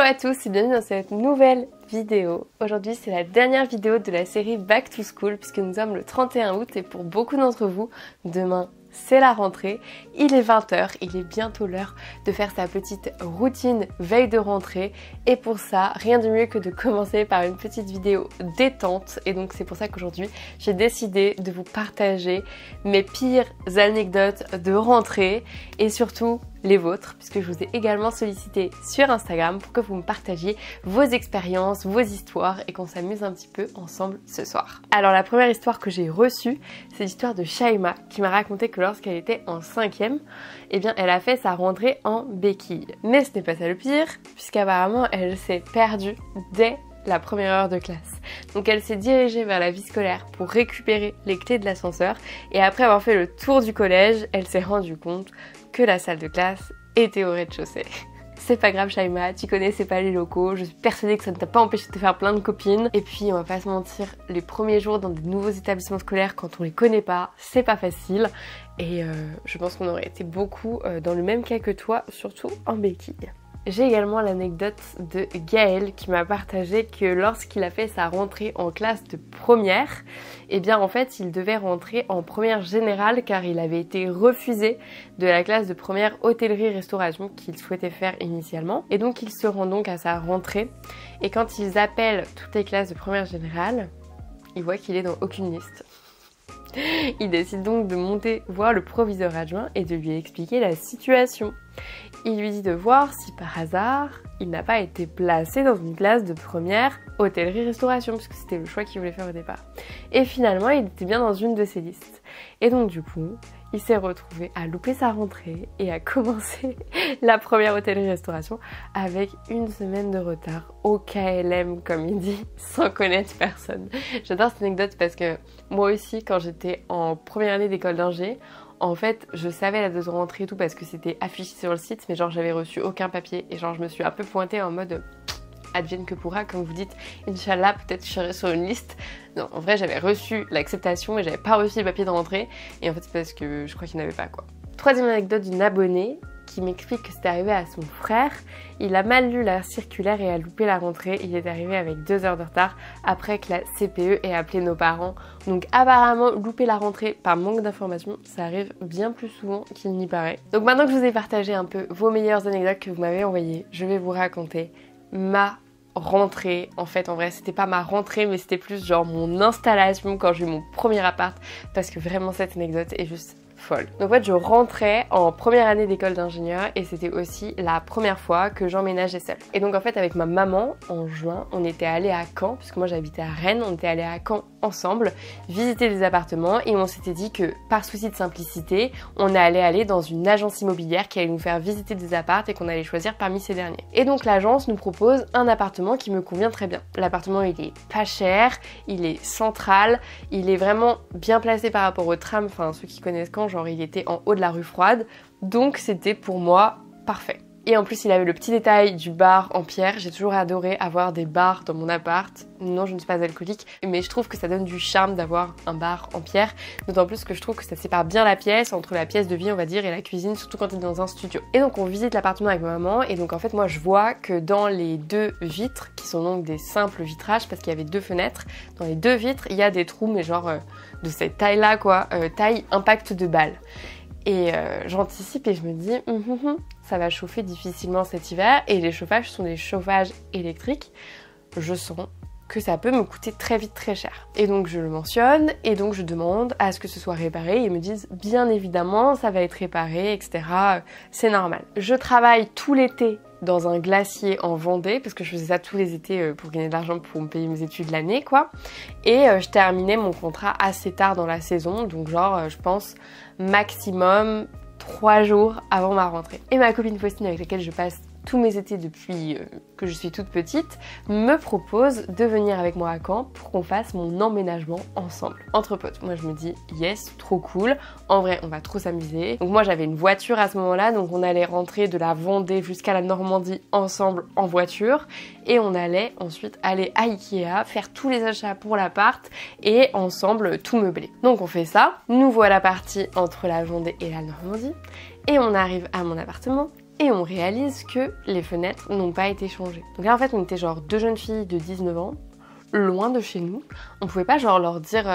à tous et bienvenue dans cette nouvelle vidéo. Aujourd'hui c'est la dernière vidéo de la série Back to School puisque nous sommes le 31 août et pour beaucoup d'entre vous, demain c'est la rentrée, il est 20 h, il est bientôt l'heure de faire sa petite routine veille de rentrée et pour ça, rien de mieux que de commencer par une petite vidéo détente et donc c'est pour ça qu'aujourd'hui j'ai décidé de vous partager mes pires anecdotes de rentrée et surtout les vôtres puisque je vous ai également sollicité sur Instagram pour que vous me partagiez vos expériences, vos histoires et qu'on s'amuse un petit peu ensemble ce soir. Alors la première histoire que j'ai reçue, c'est l'histoire de Shaima qui m'a raconté que lorsqu'elle était en 5e, eh bien elle a fait sa rentrée en béquille. Mais ce n'est pas ça le pire puisqu'apparemment elle s'est perdue dès la première heure de classe. Donc elle s'est dirigée vers la vie scolaire pour récupérer les clés de l'ascenseur et après avoir fait le tour du collège, elle s'est rendue compte que la salle de classe était au rez-de-chaussée. C'est pas grave Shaima, tu connaissais pas les locaux, je suis persuadée que ça ne t'a pas empêché de te faire plein de copines. Et puis on va pas se mentir, les premiers jours dans de nouveaux établissements scolaires quand on les connaît pas, c'est pas facile. Et je pense qu'on aurait été beaucoup dans le même cas que toi, surtout en béquille. J'ai également l'anecdote de Gaël qui m'a partagé que lorsqu'il a fait sa rentrée en classe de première, eh bien en fait il devait rentrer en première générale car il avait été refusé de la classe de première hôtellerie-restauration qu'il souhaitait faire initialement. Et donc il se rend donc à sa rentrée et quand ils appellent toutes les classes de première générale, il voit qu'il est dans aucune liste. Il décide donc de monter voir le proviseur adjoint et de lui expliquer la situation. Il lui dit de voir si par hasard il n'a pas été placé dans une classe de première hôtellerie-restauration puisque c'était le choix qu'il voulait faire au départ. Et finalement il était bien dans une de ces listes. Et donc du coup il s'est retrouvé à louper sa rentrée et à commencer la première hôtellerie-restauration avec une semaine de retard au KLM comme il dit, sans connaître personne. J'adore cette anecdote parce que moi aussi quand j'étais en première année d'école d'ingé, en fait, je savais la date de rentrée et tout parce que c'était affiché sur le site, mais genre j'avais reçu aucun papier et genre je me suis un peu pointée en mode advienne que pourra, comme vous dites, Inch'Allah, peut-être je serai sur une liste. Non, en vrai j'avais reçu l'acceptation et j'avais pas reçu les papiers de rentrée et en fait c'est parce que je crois qu'il n'y en avait pas quoi. Troisième anecdote d'une abonnée qui m'explique que c'était arrivé à son frère. Il a mal lu la circulaire et a loupé la rentrée. Il est arrivé avec 2 heures de retard après que la CPE ait appelé nos parents. Donc apparemment, louper la rentrée par manque d'informations, ça arrive bien plus souvent qu'il n'y paraît. Donc maintenant que je vous ai partagé un peu vos meilleures anecdotes que vous m'avez envoyées, je vais vous raconter ma rentrée. En fait, en vrai, c'était pas ma rentrée, mais c'était plus genre mon installation quand j'ai eu mon premier appart parce que vraiment cette anecdote est juste folle. Donc en fait je rentrais en première année d'école d'ingénieur et c'était aussi la première fois que j'emménageais seule. Et donc en fait avec ma maman en juin on était allé à Caen, puisque moi j'habitais à Rennes, on était allé à Caen ensemble visiter des appartements et on s'était dit que par souci de simplicité on allait aller dans une agence immobilière qui allait nous faire visiter des apparts et qu'on allait choisir parmi ces derniers. Et donc l'agence nous propose un appartement qui me convient très bien. L'appartement il est pas cher, il est central, il est vraiment bien placé par rapport au tram, enfin ceux qui connaissent Caen, genre il était en haut de la rue Froide, donc c'était pour moi parfait. Et en plus il avait le petit détail du bar en pierre, j'ai toujours adoré avoir des bars dans mon appart. Non je ne suis pas alcoolique, mais je trouve que ça donne du charme d'avoir un bar en pierre, d'autant plus que je trouve que ça sépare bien la pièce, entre la pièce de vie on va dire et la cuisine, surtout quand tu es dans un studio. Et donc on visite l'appartement avec ma maman et donc en fait moi je vois que dans les 2 vitres, qui sont donc des simples vitrages parce qu'il y avait 2 fenêtres, dans les 2 vitres il y a des trous mais genre de cette taille là quoi, taille impact de balle. Et j'anticipe et je me dis ça va chauffer difficilement cet hiver et les chauffages sont des chauffages électriques. Je sens que ça peut me coûter très vite très cher. Et donc je le mentionne et donc je demande à ce que ce soit réparé. Ils me disent bien évidemment ça va être réparé, etc. C'est normal. Je travaille tout l'été dans un glacier en Vendée parce que je faisais ça tous les étés pour gagner de l'argent pour me payer mes études l'année quoi. Et je terminais mon contrat assez tard dans la saison, donc genre je pense maximum 3 jours avant ma rentrée. Et ma copine Faustine avec laquelle je passe tous mes étés depuis que je suis toute petite, me propose de venir avec moi à Caen pour qu'on fasse mon emménagement ensemble, entre potes. Moi je me dis yes, trop cool, en vrai on va trop s'amuser. Donc moi j'avais une voiture à ce moment-là, donc on allait rentrer de la Vendée jusqu'à la Normandie ensemble en voiture et on allait ensuite aller à Ikea, faire tous les achats pour l'appart et ensemble tout meubler. Donc on fait ça, nous voilà partis entre la Vendée et la Normandie et on arrive à mon appartement. et on réalise que les fenêtres n'ont pas été changées. Donc là en fait on était genre 2 jeunes filles de 19 ans, loin de chez nous. On pouvait pas genre leur dire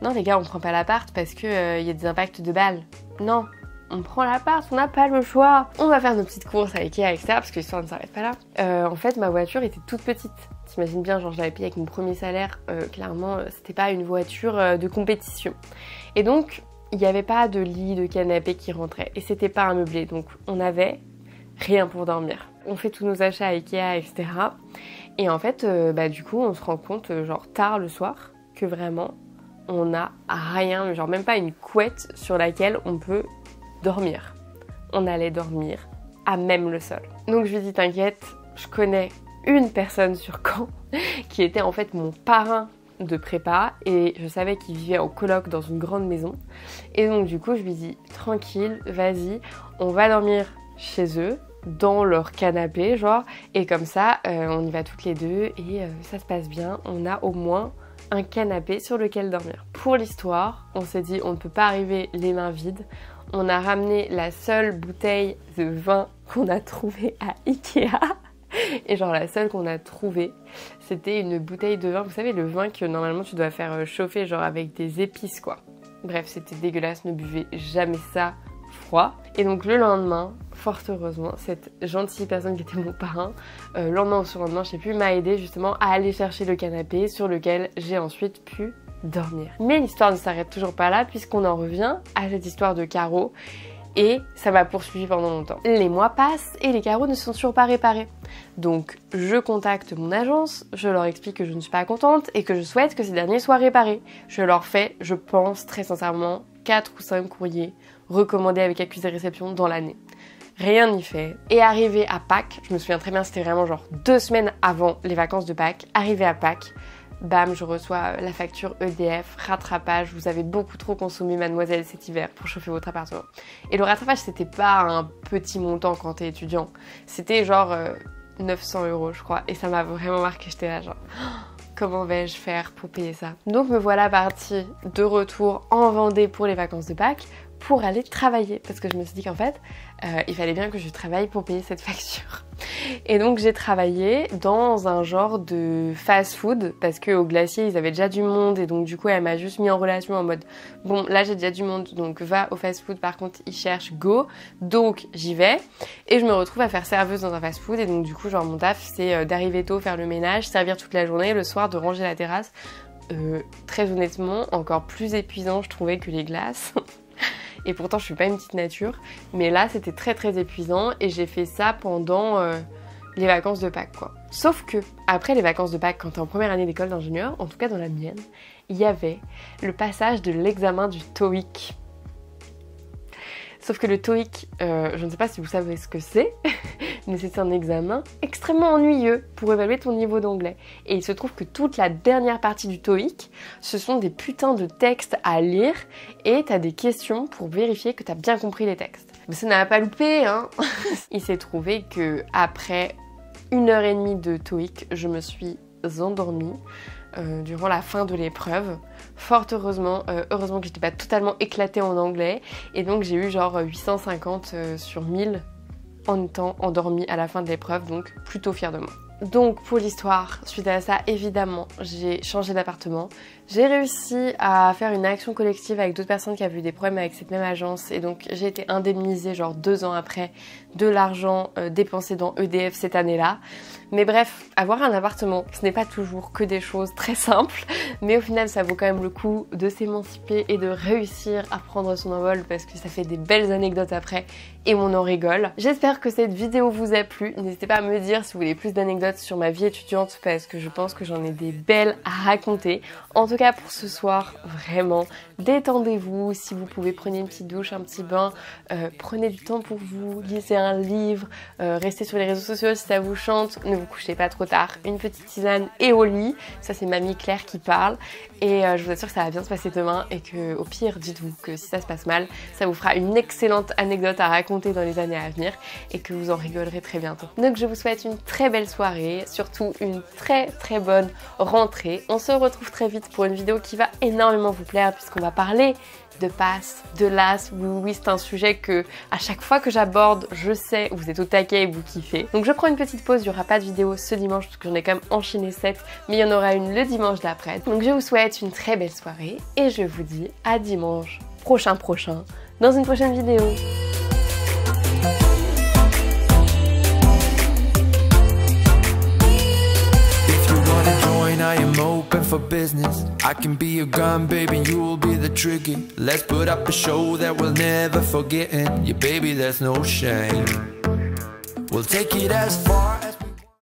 non les gars on prend pas l'appart parce que y a des impacts de balles. Non, on prend l'appart, on n'a pas le choix. On va faire nos petites courses à Ikea, etc. parce que l'histoire ne s'arrête pas là. En fait ma voiture était toute petite. T'imagines bien, genre je l'avais payée avec mon premier salaire, clairement c'était pas une voiture de compétition. Et donc il n'y avait pas de lit, de canapé qui rentrait et c'était pas un meublé, donc on avait rien pour dormir. On fait tous nos achats à Ikea, etc. Et en fait, du coup, on se rend compte, genre tard le soir, que vraiment, on n'a rien, genre même pas une couette sur laquelle on peut dormir. On allait dormir à même le sol. Donc je lui dis, t'inquiète, je connais une personne sur Caen qui était en fait mon parrain de prépa et je savais qu'il vivait en coloc dans une grande maison. Et donc du coup, je lui dis, tranquille, vas-y, on va dormir chez eux, dans leur canapé genre, et comme ça on y va toutes les deux et ça se passe bien, on a au moins un canapé sur lequel dormir. Pour l'histoire, on s'est dit on ne peut pas arriver les mains vides, on a ramené la seule bouteille de vin qu'on a trouvée à Ikea et genre la seule qu'on a trouvée c'était une bouteille de vin, vous savez le vin que normalement tu dois faire chauffer genre avec des épices quoi. Bref, c'était dégueulasse, ne buvez jamais ça froid. Et donc le lendemain, fort heureusement, cette gentille personne qui était mon parrain, le lendemain ou surlendemain, je sais plus, m'a aidé justement à aller chercher le canapé sur lequel j'ai ensuite pu dormir. Mais l'histoire ne s'arrête toujours pas là puisqu'on en revient à cette histoire de carreaux et ça m'a poursuivi pendant longtemps. Les mois passent et les carreaux ne sont toujours pas réparés. Donc je contacte mon agence, je leur explique que je ne suis pas contente et que je souhaite que ces derniers soient réparés. Je leur fais, je pense très sincèrement, 4 ou 5 courriers recommandés avec accusé de réception dans l'année. Rien n'y fait. Et arrivé à Pâques, je me souviens très bien, c'était vraiment genre 2 semaines avant les vacances de Pâques, arrivé à Pâques, bam, je reçois la facture EDF, rattrapage, vous avez beaucoup trop consommé mademoiselle cet hiver pour chauffer votre appartement. Et le rattrapage c'était pas un petit montant quand t'es étudiant, c'était genre 900 € je crois, et ça m'a vraiment marqué, j'étais là genre... Comment vais-je faire pour payer ça? Donc me voilà partie de retour en Vendée pour les vacances de Pâques pour aller travailler parce que je me suis dit qu'en fait il fallait bien que je travaille pour payer cette facture. Et donc j'ai travaillé dans un genre de fast-food parce qu'au Glacier ils avaient déjà du monde et donc du coup elle m'a juste mis en relation en mode bon là j'ai déjà du monde donc va au fast-food, par contre ils cherchent go, donc j'y vais et je me retrouve à faire serveuse dans un fast-food et donc du coup genre mon taf c'est d'arriver tôt, faire le ménage, servir toute la journée, le soir de ranger la terrasse. Très honnêtement encore plus épuisant je trouvais que les glaces. Et pourtant je suis pas une petite nature, mais là c'était très très épuisant et j'ai fait ça pendant les vacances de Pâques quoi. Sauf que après les vacances de Pâques, quand t'es en première année d'école d'ingénieur, en tout cas dans la mienne, il y avait le passage de l'examen du TOEIC. Sauf que le TOEIC, je ne sais pas si vous savez ce que c'est, mais c'est un examen extrêmement ennuyeux pour évaluer ton niveau d'anglais. Et il se trouve que toute la dernière partie du TOEIC, ce sont des putains de textes à lire et t'as des questions pour vérifier que t'as bien compris les textes. Mais ça n'a pas loupé, hein. Il s'est trouvé que après 1h30 de TOEIC, je me suis endormie durant la fin de l'épreuve. Fort heureusement, heureusement que j'étais pas totalement éclatée en anglais et donc j'ai eu genre 850 sur 1000 en étant endormie à la fin de l'épreuve, donc plutôt fière de moi. Donc pour l'histoire, suite à ça, évidemment, j'ai changé d'appartement. J'ai réussi à faire une action collective avec d'autres personnes qui avaient eu des problèmes avec cette même agence et donc j'ai été indemnisée genre 2 ans après de l'argent dépensé dans EDF cette année-là. Mais bref, avoir un appartement, ce n'est pas toujours que des choses très simples, mais au final ça vaut quand même le coup de s'émanciper et de réussir à prendre son envol parce que ça fait des belles anecdotes après et on en rigole. J'espère que cette vidéo vous a plu. N'hésitez pas à me dire si vous voulez plus d'anecdotes sur ma vie étudiante parce que je pense que j'en ai des belles à raconter. En tout cas pour ce soir, vraiment, détendez-vous. Si vous pouvez, prenez une petite douche, un petit bain, prenez du temps pour vous, lisez un livre, restez sur les réseaux sociaux si ça vous chante, ne vous couchez pas trop tard, une petite tisane et au lit. Ça c'est mamie Claire qui parle et je vous assure que ça va bien se passer demain et que au pire, dites-vous que si ça se passe mal, ça vous fera une excellente anecdote à raconter dans les années à venir et que vous en rigolerez très bientôt. Donc je vous souhaite une très belle soirée. soirée, surtout une très bonne rentrée. On se retrouve très vite pour une vidéo qui va énormément vous plaire puisqu'on va parler de passe, de las. Oui, c'est un sujet que à chaque fois que j'aborde, je sais, vous êtes au taquet et vous kiffez. Donc je prends une petite pause, il n'y aura pas de vidéo ce dimanche parce que j'en ai quand même enchaîné 7, mais il y en aura une le dimanche d'après. Donc je vous souhaite une très belle soirée et je vous dis à dimanche prochain dans une prochaine vidéo. I am open for business. I can be your gun, baby, you'll be the trigger. Let's put up a show that we'll never forget. Yeah, baby, there's no shame. We'll take it as far as